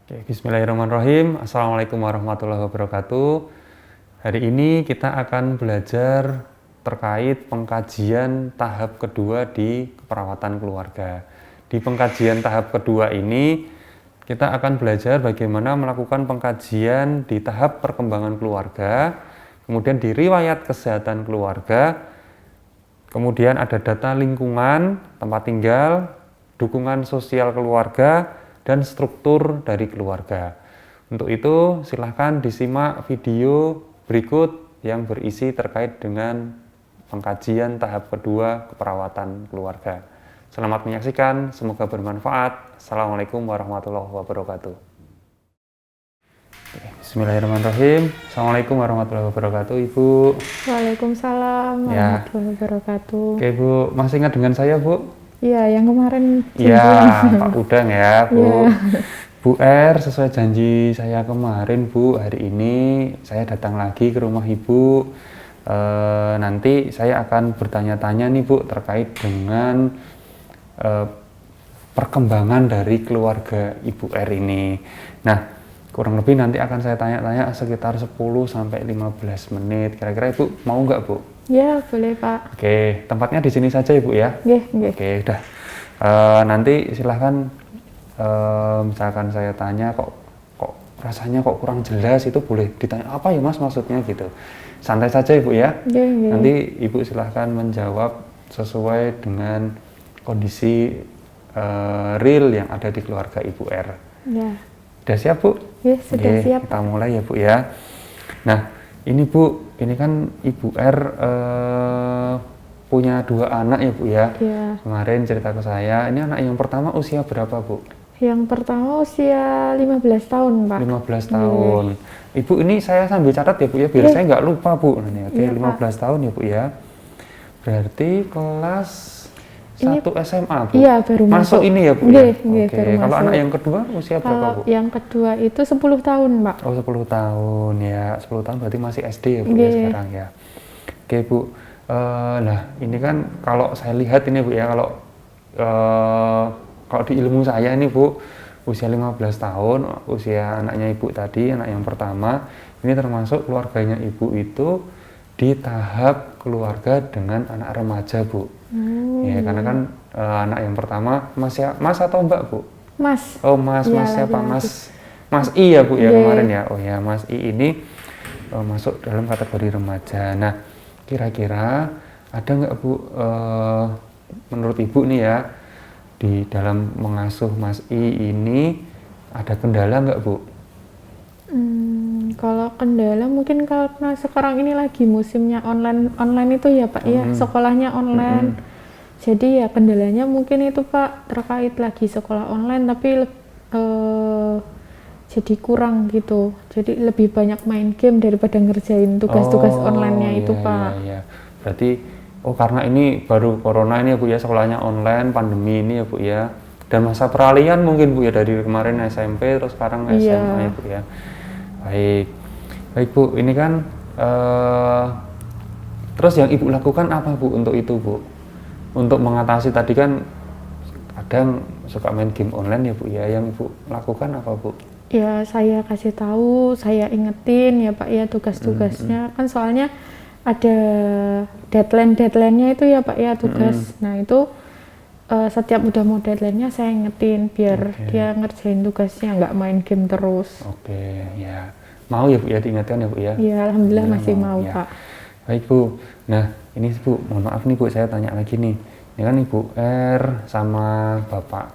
Oke, bismillahirrahmanirrahim. Assalamualaikum warahmatullahi wabarakatuh. Hari ini kita akan belajar terkait pengkajian tahap kedua di keperawatan keluarga. Di pengkajian tahap kedua ini, kita akan belajar bagaimana melakukan pengkajian di tahap perkembangan keluarga, kemudian di riwayat kesehatan keluarga, kemudian ada data lingkungan, tempat tinggal, dukungan sosial keluarga, dan struktur dari keluarga. Untuk itu, silahkan disimak video berikut yang berisi terkait dengan pengkajian tahap kedua keperawatan keluarga. Selamat menyaksikan, semoga bermanfaat. Assalamualaikum warahmatullahi wabarakatuh. Bismillahirrahmanirrahim. Assalamualaikum warahmatullahi wabarakatuh, Ibu. Waalaikumsalam warahmatullahi wabarakatuh. Oke, Bu, masih ingat dengan saya, Bu? Iya, yang kemarin. Iya, Pak Udang ya, Bu. Ya. Bu R, sesuai janji saya kemarin, Bu, hari ini saya datang lagi ke rumah Ibu. Nanti saya akan bertanya-tanya nih, Bu, terkait dengan perkembangan dari keluarga Ibu R ini. Nah, kurang lebih nanti akan saya tanya-tanya sekitar 10-15 menit. Kira-kira Ibu mau nggak, Bu? Ya, boleh, Pak. Oke, tempatnya di sini saja, Ibu ya. Nggih. Oke, udah. Nanti silahkan, misalkan saya tanya kok rasanya kok kurang jelas, itu boleh ditanya apa ya Mas maksudnya gitu. Santai saja Ibu ya. Nggih. Nanti Ibu silahkan menjawab sesuai dengan kondisi real yang ada di keluarga Ibu R. Ya. Sudah siap Bu? Ya, sudah Oke, siap. kita mulai ya Bu ya. Nah, ini Bu, ini kan Ibu R punya 2 anak ya Bu ya. Ya. Kemarin cerita ke saya, ini anak yang pertama usia berapa Bu? Yang pertama usia 15 tahun, Pak. 15 tahun. Ibu, ini saya sambil catat ya Bu ya, biar saya nggak lupa Bu. Oke, Iya, 15 tahun ya Bu ya. Berarti kelas 1 SMA Bu? Iya, baru masuk. Ini ya Bu Nggih, ya? Oke, baru kalau masuk. anak yang kedua usia berapa Kalau Bu? yang kedua itu 10 tahun, Pak. Oh, 10 tahun ya. 10 tahun berarti masih SD ya Bu ya Nggih. sekarang ya. Oke Bu, nah ini kan kalau saya lihat ini Bu ya, kalau di ilmu saya ini Bu, usia 15 tahun, usia anaknya Ibu tadi, anak yang pertama, ini termasuk keluarganya Ibu itu di tahap keluarga dengan anak remaja Bu. Ya, karena kan anak yang pertama Mas atau Mbak Bu? Mas. Oh Mas, Ya, Mas siapa? laki-laki. Mas I ya Bu ya Nggih. kemarin ya. Oh ya, Mas I ini masuk dalam kategori remaja. Nah, kira-kira ada nggak Bu, menurut Ibu nih ya, di dalam mengasuh Mas I ini ada kendala nggak Bu? Kalau kendala mungkin karena sekarang ini lagi musimnya online itu ya Pak ya, sekolahnya online. Jadi ya kendalanya mungkin itu Pak, terkait lagi sekolah online tapi jadi kurang gitu. Jadi lebih banyak main game daripada ngerjain tugas-tugas online-nya itu Pak. Iya. Berarti karena ini baru corona ini ya Bu ya, sekolahnya online, pandemi ini ya Bu ya. Dan masa peralihan mungkin Bu ya, dari kemarin SMP terus sekarang SMA ya Bu ya. Baik Bu, ini kan terus yang Ibu lakukan apa Bu untuk itu Bu? Untuk mengatasi tadi kan kadang suka main game online ya Bu ya, yang Ibu lakukan apa Bu? Ya saya kasih tahu, saya ingetin ya Pak ya tugas-tugasnya, kan soalnya ada deadline-nya itu ya Pak ya tugas. Nah itu setiap udah mau deadline-nya saya ingetin biar dia ngerjain tugasnya, nggak main game terus. Oke, ya. Mau ya Bu ya, diingatkan ya Bu ya? Ya alhamdulillah masih mau ya. Pak. Baik Bu, nah ini Bu, mohon maaf nih Bu, saya tanya lagi nih. Ini kan Ibu R sama Bapak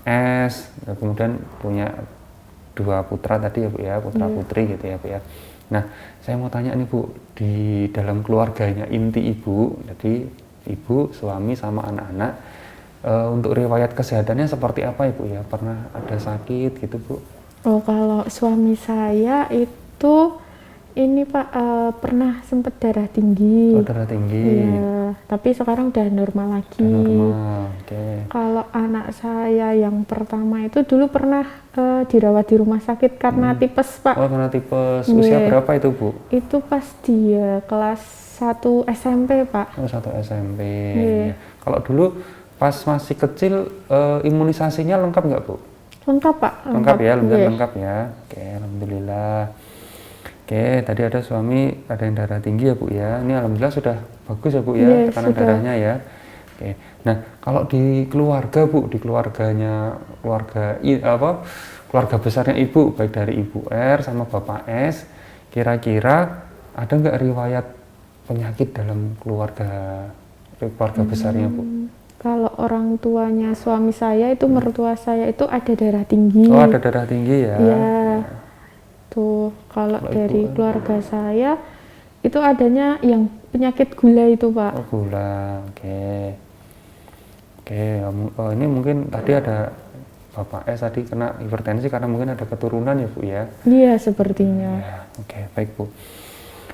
S, kemudian punya 2 putra tadi ya Bu ya, putra putri gitu ya Bu ya. Nah, saya mau tanya nih Bu, di dalam keluarganya inti Ibu, jadi Ibu, suami sama anak-anak, untuk riwayat kesehatannya seperti apa Ibu ya? Pernah ada sakit gitu Bu? Oh kalau suami saya itu ini Pak pernah sempat darah tinggi. Oh, darah tinggi. Iya, tapi sekarang udah normal lagi. Normal, oke. Kalau anak saya yang pertama itu dulu pernah dirawat di rumah sakit karena tipes Pak. Oh, karena tipes. Usia berapa itu Bu? Itu pas dia kelas 1 SMP Pak. Oh, 1 SMP. Ya. Kalau dulu pas masih kecil imunisasinya lengkap nggak Bu? Lengkap Pak. Lengkap ya, alhamdulillah Nggih. lengkap ya. Oke, alhamdulillah. Oke, tadi ada suami ada yang darah tinggi ya Bu ya. Ini alhamdulillah sudah bagus ya Bu ya, Iya, tekanan sudah. darahnya ya. Oke. Nah, kalau di keluarga Bu, di keluarganya keluarga besarnya Ibu, baik dari Ibu R sama Bapak S, kira-kira ada nggak riwayat penyakit dalam keluarga besarnya Bu? Kalau orang tuanya suami saya itu mertua saya itu ada darah tinggi. Oh, ada darah tinggi ya. Iya. Tuh, kalau Kalau dari ibu, keluarga saya itu adanya yang penyakit gula itu, Pak. Oh, gula. Oke. Oke, ini mungkin tadi ada Bapak S tadi kena hipertensi karena mungkin ada keturunan ya Bu ya. Iya, sepertinya. Ya, oke, baik Bu.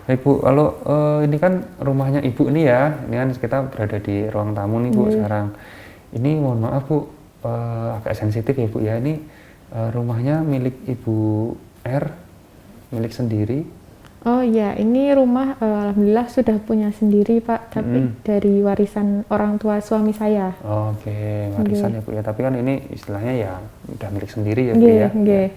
Baik Bu, kalau ini kan rumahnya Ibu nih ya, ini kan kita berada di ruang tamu nih Bu sekarang. Ini mohon maaf Bu, agak sensitif ya Bu ya, ini rumahnya milik Ibu R, milik sendiri. Oh iya, ini rumah alhamdulillah sudah punya sendiri Pak, tapi dari warisan orang tua suami saya. Oh, oke, warisan ya Bu ya, tapi kan ini istilahnya ya udah milik sendiri ya Bu Nggih, ya. nggih.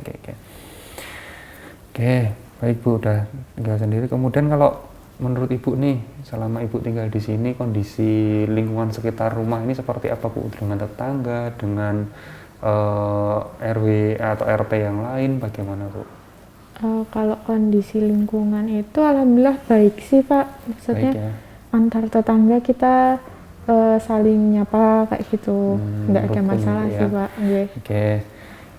Oke, baik Bu, udah tinggal sendiri. Kemudian kalau menurut Ibu nih, selama Ibu tinggal di sini, kondisi lingkungan sekitar rumah ini seperti apa Bu? Dengan tetangga, dengan RW atau RT yang lain, bagaimana Bu? Kalau kondisi lingkungan itu alhamdulillah baik sih Pak, maksudnya Baik ya. antar tetangga kita saling nyapa kayak gitu, nggak ada rukun masalah gitu ya. sih Pak. Nggih. Oke,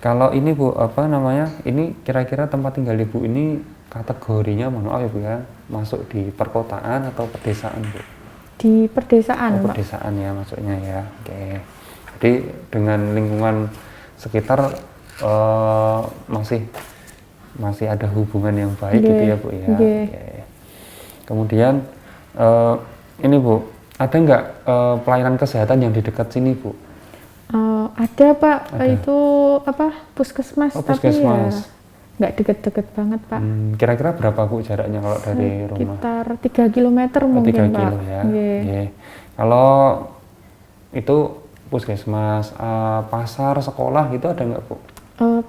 kalau ini Bu, apa namanya? Ini kira-kira tempat tinggal Ibu ini kategorinya, mohon maaf ya Bu ya, masuk di perkotaan atau pedesaan Bu? Di pedesaan Pak. Pedesaan ya maksudnya ya. Oke. Jadi dengan lingkungan sekitar masih ada hubungan yang baik gitu ya Bu ya. Nggih. Oke. Kemudian ini Bu, ada nggak pelayanan kesehatan yang di dekat sini Bu? Ada Pak, itu apa puskesmas, Oh, tapi puskesmas. ya nggak deket-deket banget Pak. Kira-kira berapa Bu jaraknya kalau dari rumah? Sekitar 3 km Oh, mungkin 3 Pak. kilo ya. Nggih. Oke. Kalau itu puskesmas, pasar, sekolah gitu ada nggak Bu?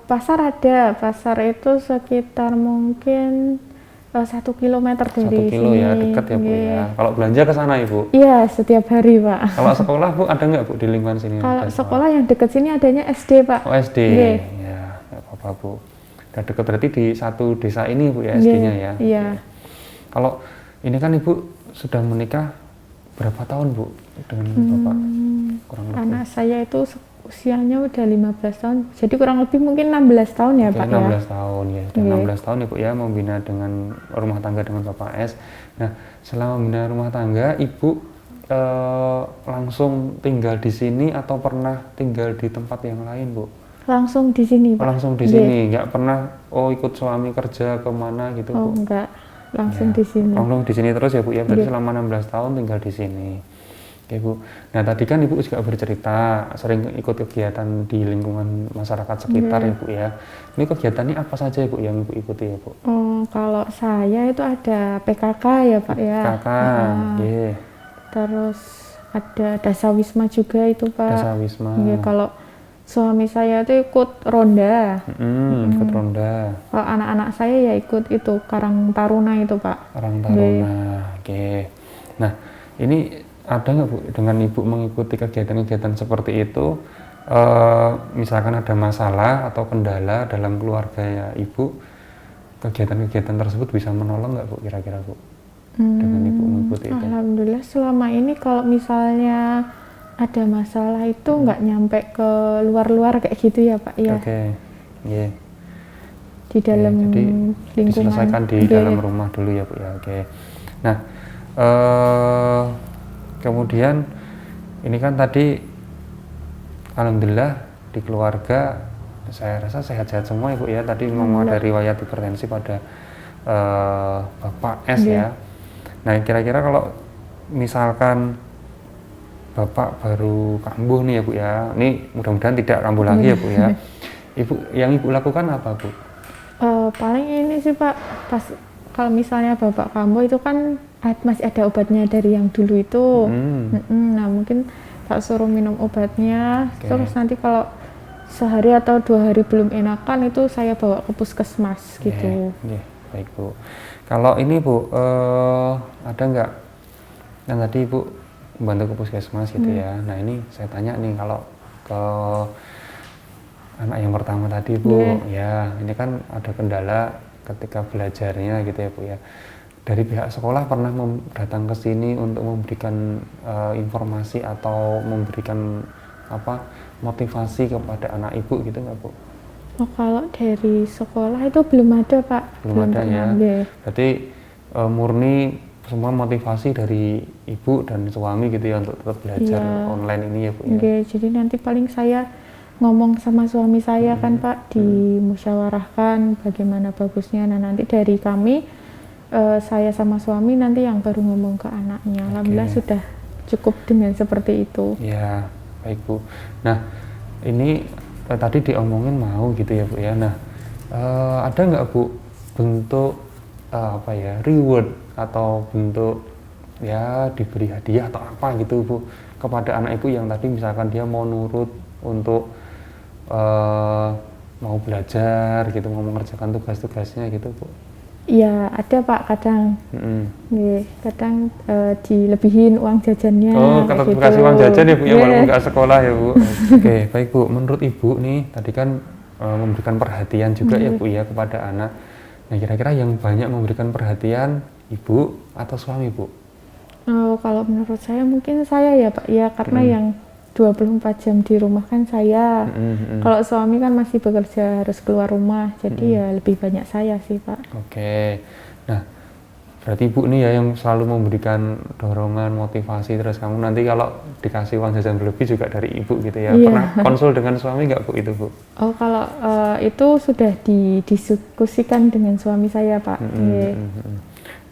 Pasar ada, pasar itu sekitar mungkin 1 kilometer 1 dari kilo sini. ya, dekat ya Bu Nggih. ya. Kalau belanja ke sana Ibu? Iya, setiap hari Pak. Kalau sekolah Bu ada nggak Bu di lingkungan sini? Kalau Ada sekolah yang dekat sini adanya SD Pak. Oh, SD. Nggih. Ya, nggak apa-apa Bu. Udah dekat berarti di satu desa ini Bu ya Nggih, SD-nya ya. iya. Kalau ini kan Ibu sudah menikah berapa tahun Bu dengan Bapak? Kurang lebih. Anak saya itu usianya udah 15 tahun, jadi kurang lebih mungkin 16 tahun ya Oke, Pak 16 tahun ya. Sudah Nggih. 16 tahun ya Bu ya membina dengan rumah tangga dengan Bapak S. Nah, selama membina rumah tangga Ibu langsung tinggal di sini atau pernah tinggal di tempat yang lain Bu? Langsung di sini Pak. Langsung di Nggih. sini, nggak pernah ikut suami kerja kemana gitu Oh Bu? enggak, langsung di sini. Langsung di sini terus ya Bu ya, berarti Nggih. selama 16 tahun tinggal di sini. Oke Bu, nah tadi kan Ibu juga bercerita sering ikut kegiatan di lingkungan masyarakat sekitar ya Bu ya. Ini kegiatannya apa saja ya Bu yang Ibu ikuti ya Bu? Kalau saya itu ada PKK ya Pak ya. Kakak, nggih. Terus ada Dasawisma juga itu Pak. Dasawisma. Nggih, kalau suami saya itu ikut ronda. Ikut ronda, Kalau anak-anak saya ya ikut itu Karang Taruna itu Pak. Karang Taruna. Oke. Nah, ini ada nggak Bu dengan Ibu mengikuti kegiatan-kegiatan seperti itu, misalkan ada masalah atau kendala dalam keluarga ya Ibu, kegiatan-kegiatan tersebut bisa menolong nggak Bu kira-kira Bu? Dengan Ibu mengikuti itu? Alhamdulillah selama ini kalau misalnya ada masalah itu nggak nyampe ke luar-luar kayak gitu ya Pak ya. Oke, iya. Di dalam Jadi lingkungan. diselesaikan di Nggih. dalam rumah dulu ya Bu ya. Oke. Nah, kemudian ini kan tadi alhamdulillah di keluarga saya rasa sehat-sehat semua ya Bu ya. Tadi memang ada riwayat hipertensi pada Bapak S ya. Nah, kira-kira kalau misalkan Bapak baru kambuh nih ya Bu ya. Ini mudah-mudahan tidak kambuh lagi ya Bu ya. Yang Ibu lakukan apa Bu? Paling ini sih Pak, pas kalau misalnya Bapak kambuh itu kan masih ada obatnya dari yang dulu itu. Nah mungkin tak suruh minum obatnya, Oke. terus nanti kalau sehari atau 2 hari belum enakan itu saya bawa ke puskesmas gitu. Baik Bu. Kalau ini Bu, ada nggak yang tadi Ibu bantu ke puskesmas gitu ya. Nah ini saya tanya nih, kalau ke anak yang pertama tadi Bu, ya ini kan ada kendala ketika belajarnya gitu ya Bu ya. Dari pihak sekolah pernah datang ke sini untuk memberikan informasi atau memberikan motivasi kepada anak Ibu gitu nggak Bu? Oh, kalau dari sekolah itu belum ada Pak. Belum ada pernah, ya. Berarti murni semua motivasi dari Ibu dan suami gitu ya untuk tetap belajar online ini ya Bu ya. Jadi nanti paling saya ngomong sama suami saya kan Pak, dimusyawarahkan bagaimana bagusnya. Nah nanti dari kami, saya sama suami nanti yang baru ngomong ke anaknya. Alhamdulillah sudah cukup dengan seperti itu. Ya, baik Bu. Nah ini tadi diomongin mau gitu ya Bu ya. Nah ada nggak Bu bentuk reward atau bentuk ya diberi hadiah atau apa gitu Bu kepada anak Ibu yang tadi misalkan dia mau nurut untuk mau belajar gitu, mau mengerjakan tugas-tugasnya gitu Bu? Iya ada Pak, kadang kadang dilebihin uang jajannya. Tetap gitu. kasih uang jajan ya Bu ya, walaupun nggak sekolah ya Bu. Oke, baik Bu. Menurut Ibu nih tadi kan memberikan perhatian juga ya Bu ya kepada anak. Nah kira-kira yang banyak memberikan perhatian Ibu atau suami Bu? Kalau menurut saya mungkin saya ya Pak ya, karena yang 24 jam di rumah kan saya. Kalau suami kan masih bekerja, harus keluar rumah, jadi ya lebih banyak saya sih Pak. Oke. Nah berarti Ibu nih ya yang selalu memberikan dorongan, motivasi, terus kamu nanti kalau dikasih uang jajan berlebih juga dari Ibu gitu ya. Pernah konsul dengan suami nggak Bu itu Bu? Oh kalau itu sudah didiskusikan dengan suami saya Pak.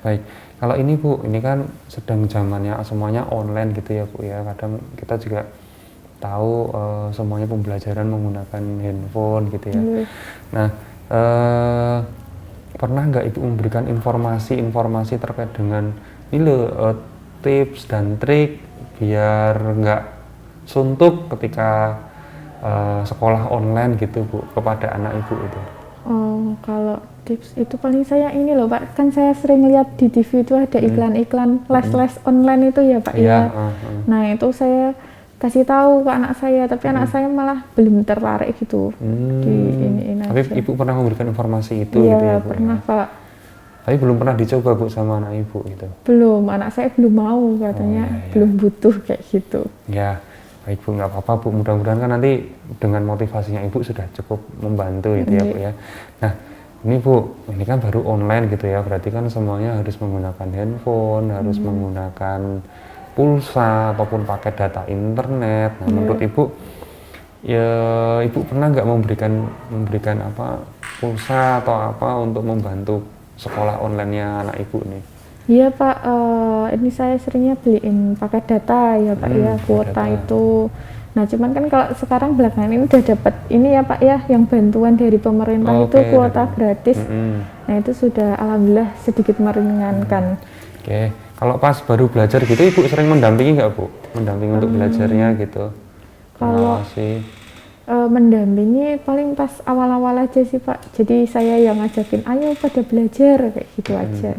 Baik, kalau ini Bu, ini kan sedang zamannya semuanya online gitu ya Bu ya. Kadang kita juga tahu semuanya pembelajaran menggunakan handphone gitu ya. Nah pernah nggak Ibu memberikan informasi terkait dengan ini loh, tips dan trik biar nggak suntuk ketika sekolah online gitu Bu kepada anak Ibu itu? Kalau tips itu paling saya ini loh Pak, kan saya sering lihat di TV itu ada iklan-iklan les-les online itu ya Pak ya. Nah itu saya kasih tahu ke anak saya, tapi anak saya malah belum tertarik gitu di ini Tapi aja. Ibu pernah memberikan informasi itu Iya, gitu ya Bu? pernah Ya? Pak. Tapi belum pernah dicoba Bu sama anak Ibu gitu? Belum, anak saya belum mau katanya, belum butuh kayak gitu. Ya, baik Bu, nggak apa-apa Bu, mudah-mudahan kan nanti dengan motivasinya Ibu sudah cukup membantu gitu ya Bu ya. Nah ini Bu, ini kan baru online gitu ya, berarti kan semuanya harus menggunakan handphone, harus menggunakan pulsa ataupun pakai data internet. Nah menurut Ibu, ya Ibu pernah nggak memberikan pulsa atau apa untuk membantu sekolah online-nya anak Ibu nih? Iya Pak, ini saya seringnya beliin paket data ya Pak ya, kuota itu. Nah cuman kan kalau sekarang belakangan ini udah dapat ini ya Pak ya, yang bantuan dari pemerintah itu kuota gratis. Nah itu sudah alhamdulillah sedikit meringankan. Oke, kalau pas baru belajar gitu Ibu sering mendampingi nggak Bu? Mendampingi untuk belajarnya gitu? Kalau mendampingi paling pas awal-awal aja sih Pak. Jadi saya yang ngajakin, ayo pada belajar kayak gitu aja.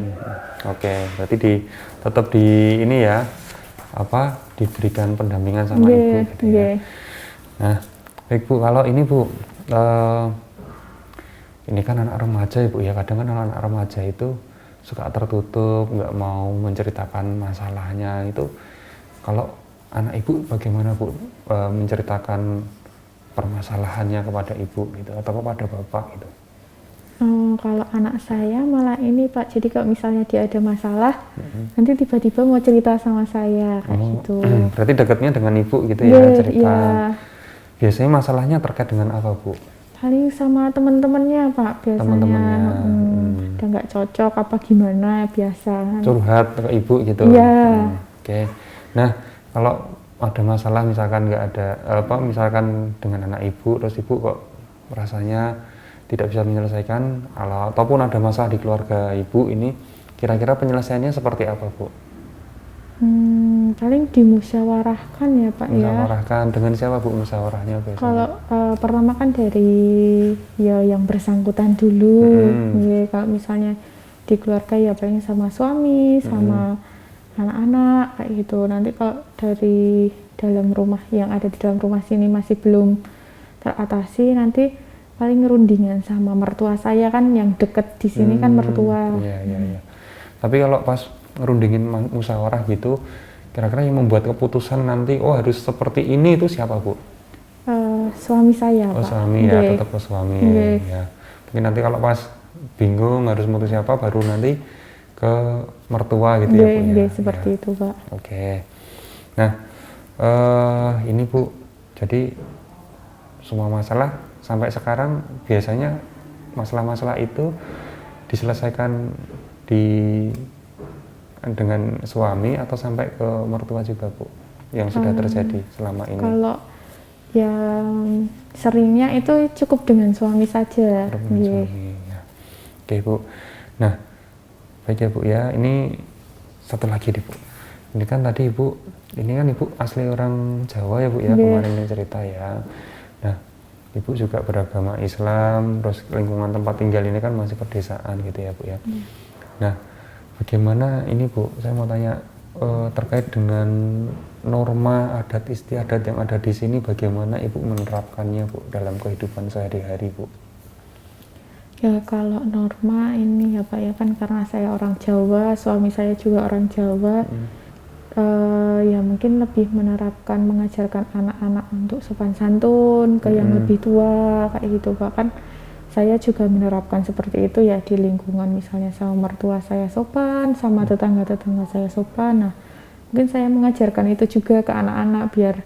Oke, berarti tetap di ini ya, diberikan pendampingan sama Ibu gitu ya. Nah, baik Bu, kalau ini Bu, ini kan anak remaja ya Bu ya, kadang kan anak remaja itu suka tertutup, nggak mau menceritakan masalahnya itu. Kalau anak Ibu bagaimana Bu menceritakan permasalahannya kepada Ibu gitu atau kepada Bapak gitu? Kalau anak saya malah ini Pak, jadi kalau misalnya dia ada masalah, nanti tiba-tiba mau cerita sama saya kayak gitu. Berarti dekatnya dengan Ibu gitu ya, cerita. Biasanya masalahnya terkait dengan apa Bu? Paling sama teman-temannya Pak biasanya. Teman-temannya. Udah nggak cocok apa gimana biasa. Curhat ke Ibu gitu. Iya. Oke. Nah kalau ada masalah misalkan nggak ada misalkan dengan anak Ibu, terus Ibu kok rasanya tidak bisa menyelesaikan ataupun ada masalah di keluarga Ibu ini, kira-kira penyelesaiannya seperti apa Bu? Paling dimusyawarahkan ya Pak ya. Musyawarahkan dengan siapa Bu musyawarahnya biasanya? Kalau pertama kan dari ya yang bersangkutan dulu. Ya, kalau misalnya di keluarga ya paling sama suami, sama anak-anak kayak gitu. Nanti kalau dari dalam rumah yang ada di dalam rumah sini masih belum teratasi, nanti paling ngerundingan sama mertua saya kan yang deket di sini kan mertua. Iya. Tapi kalau pas ngerundingin musyawarah gitu, kira-kira yang membuat keputusan nanti harus seperti ini itu siapa Bu? Suami saya Pak. Suami ya, tetap ke suami ya. Mungkin nanti kalau pas bingung harus mutus siapa baru nanti ke mertua gitu ya Bu ya. Seperti itu Pak. Oke. Nah, ini Bu, jadi semua masalah sampai sekarang biasanya masalah-masalah itu diselesaikan dengan suami atau sampai ke mertua juga Bu yang sudah terjadi selama ini? Kalau yang seringnya itu cukup dengan suami saja. Suami, ya. Oke Bu. Nah, baik ya Bu ya. Ini satu lagi nih Bu. Ini kan tadi Ibu, ini kan Ibu asli orang Jawa ya Bu ya, kemarin yang cerita ya. Nah, Ibu juga beragama Islam, terus lingkungan tempat tinggal ini kan masih pedesaan gitu ya Bu ya. Nah, bagaimana ini Bu, saya mau tanya terkait dengan norma adat istiadat yang ada di sini, bagaimana Ibu menerapkannya Bu dalam kehidupan sehari-hari Bu? Ya kalau norma ini ya Pak ya, kan karena saya orang Jawa, suami saya juga orang Jawa, ya mungkin lebih menerapkan mengajarkan anak-anak untuk sopan santun ke yang lebih tua kayak gitu Pak. Kan saya juga menerapkan seperti itu ya di lingkungan, misalnya sama mertua saya sopan, sama tetangga-tetangga saya sopan. Nah mungkin saya mengajarkan itu juga ke anak-anak biar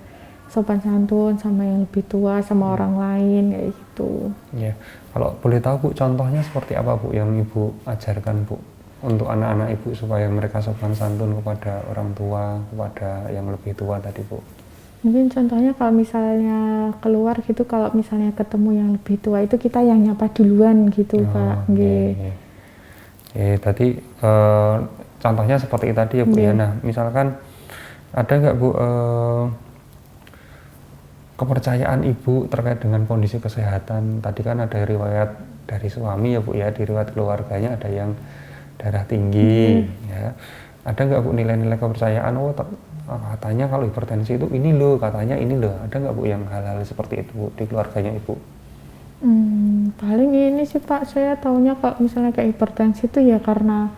sopan santun sama yang lebih tua, sama orang lain kayak gitu. Ya, kalau boleh tahu Bu, contohnya seperti apa Bu yang Ibu ajarkan Bu untuk anak-anak Ibu supaya mereka sopan santun kepada orang tua, kepada yang lebih tua tadi Bu? Mungkin contohnya kalau misalnya keluar gitu, kalau misalnya ketemu yang lebih tua itu kita yang nyapa duluan gitu Pak. Tadi contohnya seperti tadi ya Bu ya. Nah misalkan ada nggak Bu kepercayaan Ibu terkait dengan kondisi kesehatan? Tadi kan ada riwayat dari suami ya Bu ya, di riwayat keluarganya ada yang darah tinggi ya. Ada nggak Bu nilai-nilai kepercayaan, katanya kalau hipertensi itu ini loh, katanya ini loh, ada nggak Bu yang hal-hal seperti itu Bu di keluarganya Ibu? Paling ini sih Pak, saya taunya kalau misalnya kayak hipertensi itu ya karena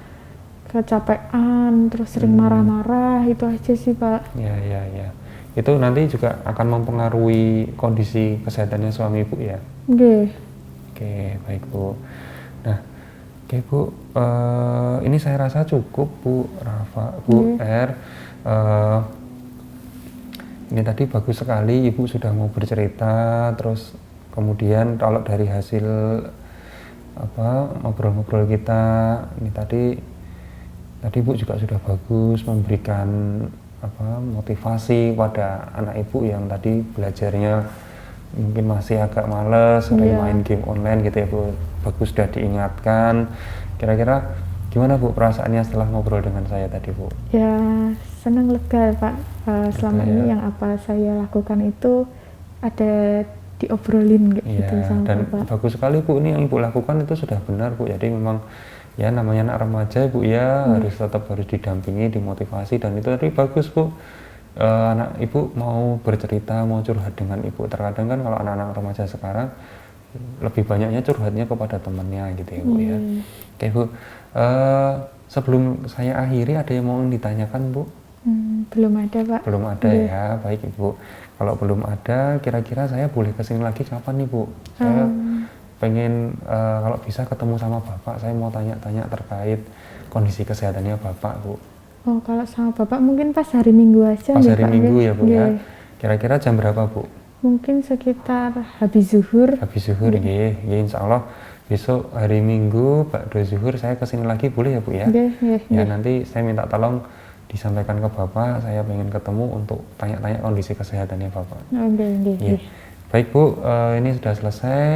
kecapean, terus sering marah-marah, itu aja sih Pak. Ya. Itu nanti juga akan mempengaruhi kondisi kesehatannya suami Ibu ya? Oke, baik Bu. Nah, oke Bu, ini saya rasa cukup Bu Rafa, Bu ini tadi bagus sekali Ibu sudah mau bercerita, terus kemudian kalau dari hasil ngobrol-ngobrol kita ini tadi Ibu juga sudah bagus memberikan motivasi pada anak Ibu yang tadi belajarnya mungkin masih agak males, sering main game online gitu ya Bu. Bagus sudah diingatkan. Kira-kira gimana Bu perasaannya setelah ngobrol dengan saya tadi Bu? Ya senang, lega Pak. Selama ini yang apa saya lakukan itu ada diobrolin gitu sama dan Bapak. Bagus sekali Bu, ini yang Ibu lakukan itu sudah benar Bu. Jadi memang ya namanya anak remaja Bu ya, harus didampingi, dimotivasi, dan itu tadi bagus Bu. Anak Ibu mau bercerita, mau curhat dengan Ibu. Terkadang kan kalau anak-anak remaja sekarang lebih banyaknya curhatnya kepada temannya gitu ya Bu ya. Oke Bu, sebelum saya akhiri ada yang mau ditanyakan Bu? Belum ada Pak. Belum ada ya, baik Ibu. Kalau belum ada, kira-kira saya boleh kesini lagi kapan nih Bu? Saya pengen kalau bisa ketemu sama Bapak, saya mau tanya-tanya terkait kondisi kesehatannya Bapak Bu. Oh kalau sama Bapak mungkin pas hari Minggu aja. Pas hari Minggu ya Bu ya. Kira-kira jam berapa Bu? Mungkin sekitar habis zuhur. Habis zuhur ya, insya Allah besok hari Minggu Ba'da zuhur saya kesini lagi boleh ya Bu ya? Ya nanti saya minta tolong disampaikan ke Bapak, saya pengen ketemu untuk tanya-tanya kondisi kesehatannya Bapak. Baik Bu, ini sudah selesai.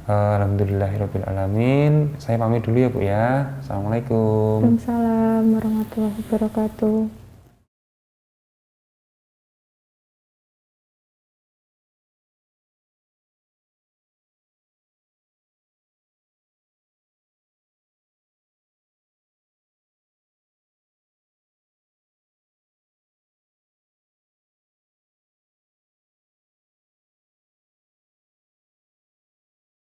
Alhamdulillahirabbil alamin. Saya pamit dulu ya Bu ya. Assalamualaikum. Waalaikumsalam warahmatullahi wabarakatuh.